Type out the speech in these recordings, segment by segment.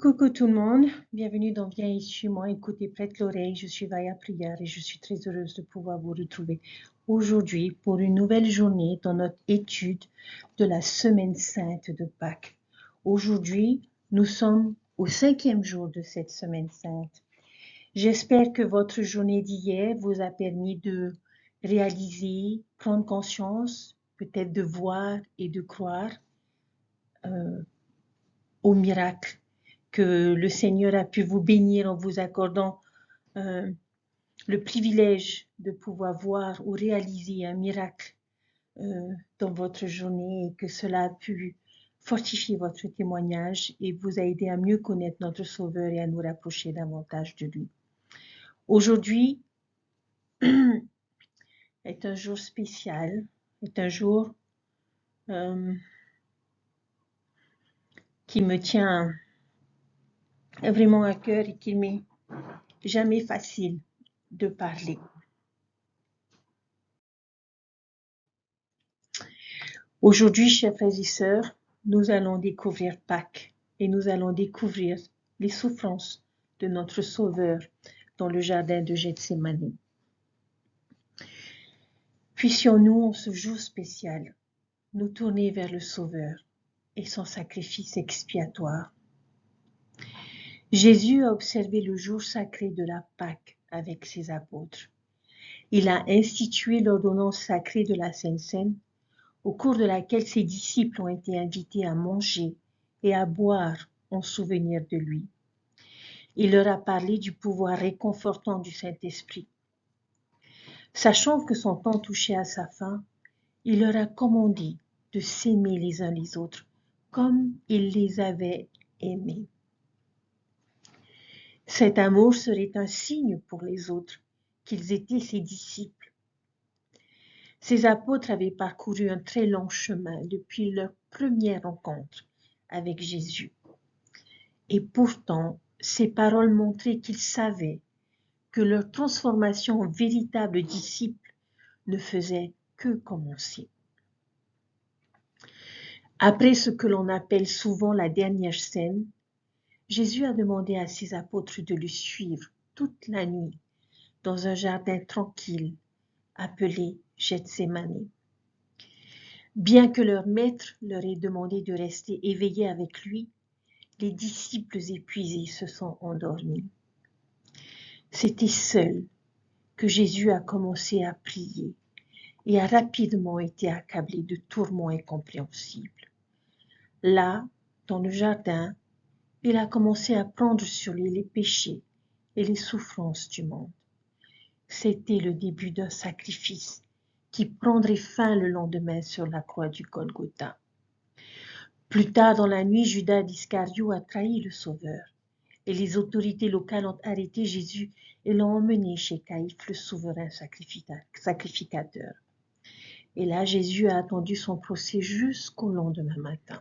Coucou tout le monde, bienvenue dans Viens ici, moi, écoutez, prête l'oreille, je suis Vaya Prière et je suis très heureuse de pouvoir vous retrouver aujourd'hui pour une nouvelle journée dans notre étude de la semaine sainte de Pâques. Aujourd'hui, nous sommes au 5e jour de cette semaine sainte. J'espère que votre journée d'hier vous a permis de réaliser, prendre conscience, peut-être de voir et de croire au miracle que le Seigneur a pu vous bénir en vous accordant le privilège de pouvoir voir ou réaliser un miracle dans votre journée et que cela a pu fortifier votre témoignage et vous a aidé à mieux connaître notre Sauveur et à nous rapprocher davantage de lui. Aujourd'hui est un jour spécial, est un jour qui me tient vraiment à cœur et qui m'est jamais facile de parler. Aujourd'hui, chers frères et sœurs, nous allons découvrir Pâques et nous allons découvrir les souffrances de notre Sauveur dans le jardin de Gethsémani. Puissions-nous, en ce jour spécial, nous tourner vers le Sauveur et son sacrifice expiatoire. Jésus a observé le jour sacré de la Pâque avec ses apôtres. Il a institué l'ordonnance sacrée de la Sainte Seine, au cours de laquelle ses disciples ont été invités à manger et à boire en souvenir de lui. Il leur a parlé du pouvoir réconfortant du Saint-Esprit. Sachant que son temps touchait à sa fin, il leur a commandé de s'aimer les uns les autres comme il les avait aimés. Cet amour serait un signe pour les autres qu'ils étaient ses disciples. Ces apôtres avaient parcouru un très long chemin depuis leur première rencontre avec Jésus. Et pourtant, ces paroles montraient qu'ils savaient que leur transformation en véritables disciples ne faisait que commencer. Après ce que l'on appelle souvent la dernière scène, Jésus a demandé à ses apôtres de le suivre toute la nuit dans un jardin tranquille appelé Gethsémani. Bien que leur maître leur ait demandé de rester éveillés avec lui, les disciples épuisés se sont endormis. C'était seul que Jésus a commencé à prier et a rapidement été accablé de tourments incompréhensibles. Là, dans le jardin, il a commencé à prendre sur lui les péchés et les souffrances du monde. C'était le début d'un sacrifice qui prendrait fin le lendemain sur la croix du Golgotha. Plus tard dans la nuit, Judas d'Iscario a trahi le Sauveur et les autorités locales ont arrêté Jésus et l'ont emmené chez Caïphe, le souverain sacrificateur. Et là, Jésus a attendu son procès jusqu'au lendemain matin.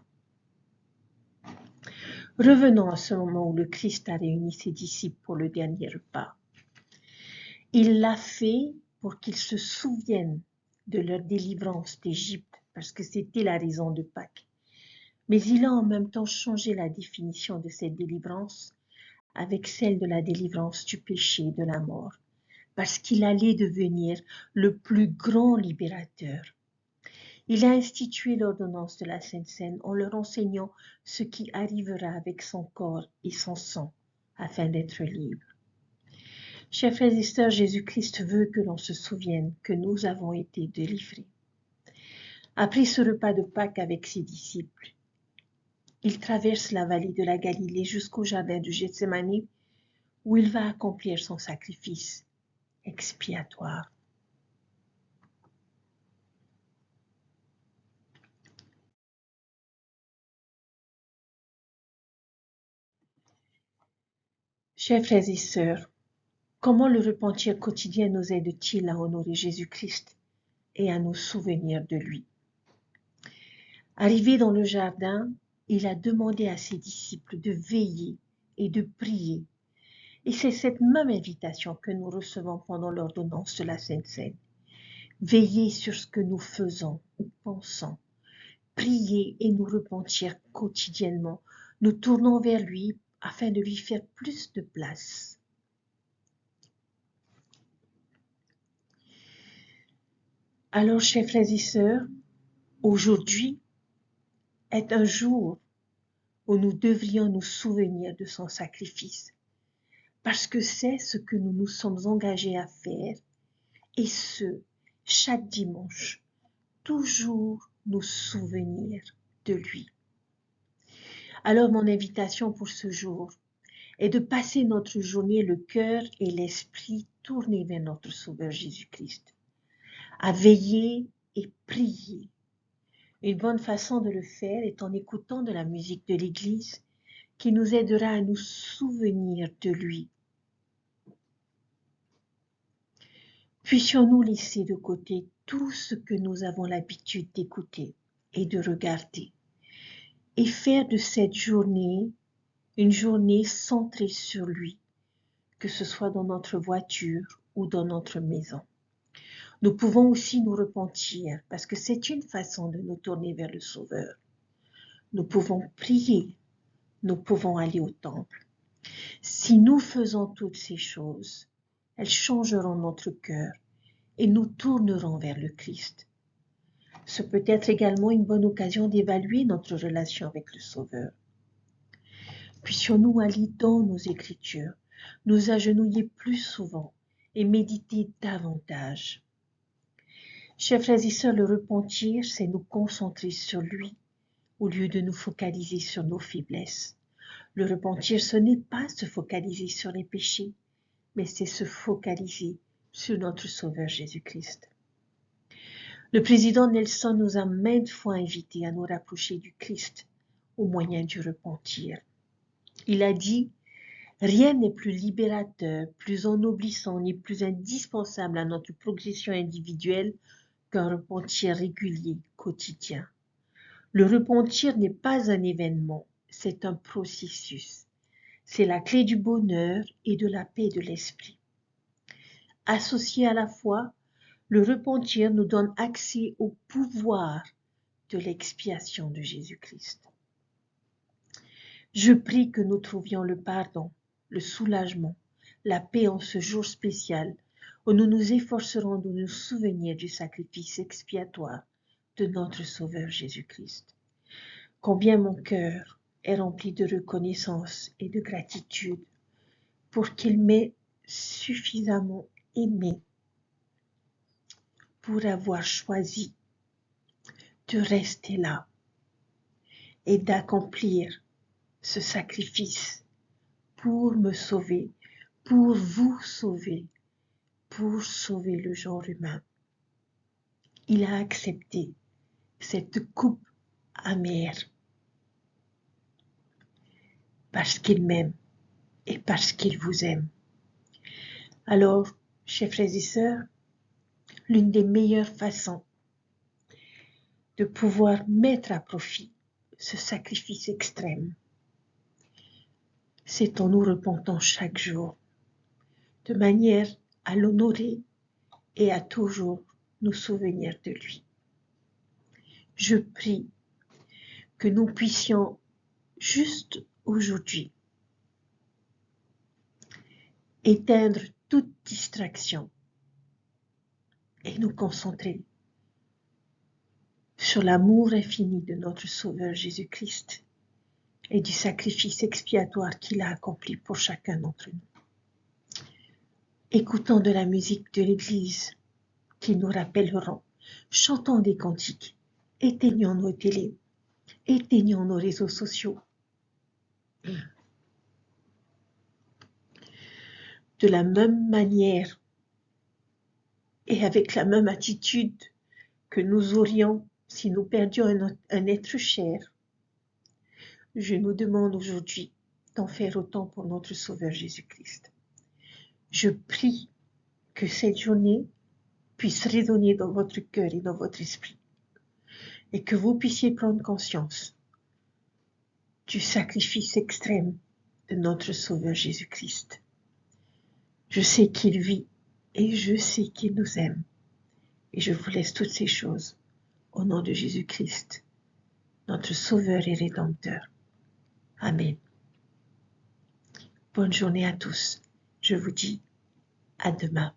Revenons à ce moment où le Christ a réuni ses disciples pour le dernier repas. Il l'a fait pour qu'ils se souviennent de leur délivrance d'Égypte, parce que c'était la raison de Pâques. Mais il a en même temps changé la définition de cette délivrance avec celle de la délivrance du péché et de la mort, parce qu'il allait devenir le plus grand libérateur. Il a institué l'ordonnance de la Sainte Seine en leur enseignant ce qui arrivera avec son corps et son sang, afin d'être libre. Chers frères et sœurs, Jésus-Christ veut que l'on se souvienne que nous avons été délivrés. Après ce repas de Pâques avec ses disciples, il traverse la vallée de la Galilée jusqu'au jardin de Gethsémani, où il va accomplir son sacrifice expiatoire. Chers frères et sœurs, comment le repentir quotidien nous aide-t-il à honorer Jésus-Christ et à nous souvenir de lui? Arrivé dans le jardin, il a demandé à ses disciples de veiller et de prier. Et c'est cette même invitation que nous recevons pendant l'ordonnance de la Sainte Seine. Veiller sur ce que nous faisons ou pensons, prier et nous repentir quotidiennement, nous tournons vers lui afin de lui faire plus de place. Alors, chers frères et sœurs, aujourd'hui est un jour où nous devrions nous souvenir de son sacrifice, parce que c'est ce que nous nous sommes engagés à faire, et ce, chaque dimanche, toujours nous souvenir de lui. Alors mon invitation pour ce jour est de passer notre journée le cœur et l'esprit tournés vers notre Sauveur Jésus-Christ, à veiller et prier. Une bonne façon de le faire est en écoutant de la musique de l'Église qui nous aidera à nous souvenir de lui. Puissions-nous laisser de côté tout ce que nous avons l'habitude d'écouter et de regarder et faire de cette journée une journée centrée sur lui, que ce soit dans notre voiture ou dans notre maison. Nous pouvons aussi nous repentir parce que c'est une façon de nous tourner vers le Sauveur. Nous pouvons prier, nous pouvons aller au temple. Si nous faisons toutes ces choses, elles changeront notre cœur et nous tournerons vers le Christ. Ce peut être également une bonne occasion d'évaluer notre relation avec le Sauveur. Puissions-nous aller dans nos Écritures, nous agenouiller plus souvent et méditer davantage. Chers frères et sœurs, le repentir, c'est nous concentrer sur lui au lieu de nous focaliser sur nos faiblesses. Le repentir, ce n'est pas se focaliser sur les péchés, mais c'est se focaliser sur notre Sauveur Jésus-Christ. Le président Nelson nous a maintes fois invités à nous rapprocher du Christ au moyen du repentir. Il a dit « Rien n'est plus libérateur, plus ennoblissant ni plus indispensable à notre progression individuelle qu'un repentir régulier, quotidien. Le repentir n'est pas un événement, c'est un processus. C'est la clé du bonheur et de la paix de l'esprit. Associé à la foi, le repentir nous donne accès au pouvoir de l'expiation de Jésus-Christ. Je prie que nous trouvions le pardon, le soulagement, la paix en ce jour spécial où nous nous efforcerons de nous souvenir du sacrifice expiatoire de notre Sauveur Jésus-Christ. Combien mon cœur est rempli de reconnaissance et de gratitude pour qu'il m'ait suffisamment aimé pour avoir choisi de rester là et d'accomplir ce sacrifice pour me sauver, pour vous sauver, pour sauver le genre humain. Il a accepté cette coupe amère parce qu'il m'aime et parce qu'il vous aime. Alors, chers frères et sœurs, l'une des meilleures façons de pouvoir mettre à profit ce sacrifice extrême, c'est en nous repentant chaque jour, de manière à l'honorer et à toujours nous souvenir de lui. Je prie que nous puissions juste aujourd'hui éteindre toute distraction et nous concentrer sur l'amour infini de notre Sauveur Jésus-Christ et du sacrifice expiatoire qu'il a accompli pour chacun d'entre nous. Écoutons de la musique de l'Église qui nous rappelleront, chantons des cantiques, éteignons nos télés, éteignons nos réseaux sociaux. De la même manière et avec la même attitude que nous aurions si nous perdions un être cher, je nous demande aujourd'hui d'en faire autant pour notre Sauveur Jésus-Christ. Je prie que cette journée puisse résonner dans votre cœur et dans votre esprit et que vous puissiez prendre conscience du sacrifice extrême de notre Sauveur Jésus-Christ. Je sais qu'il vit et je sais qu'il nous aime. Et je vous laisse toutes ces choses au nom de Jésus-Christ, notre Sauveur et Rédempteur. Amen. Bonne journée à tous. Je vous dis à demain.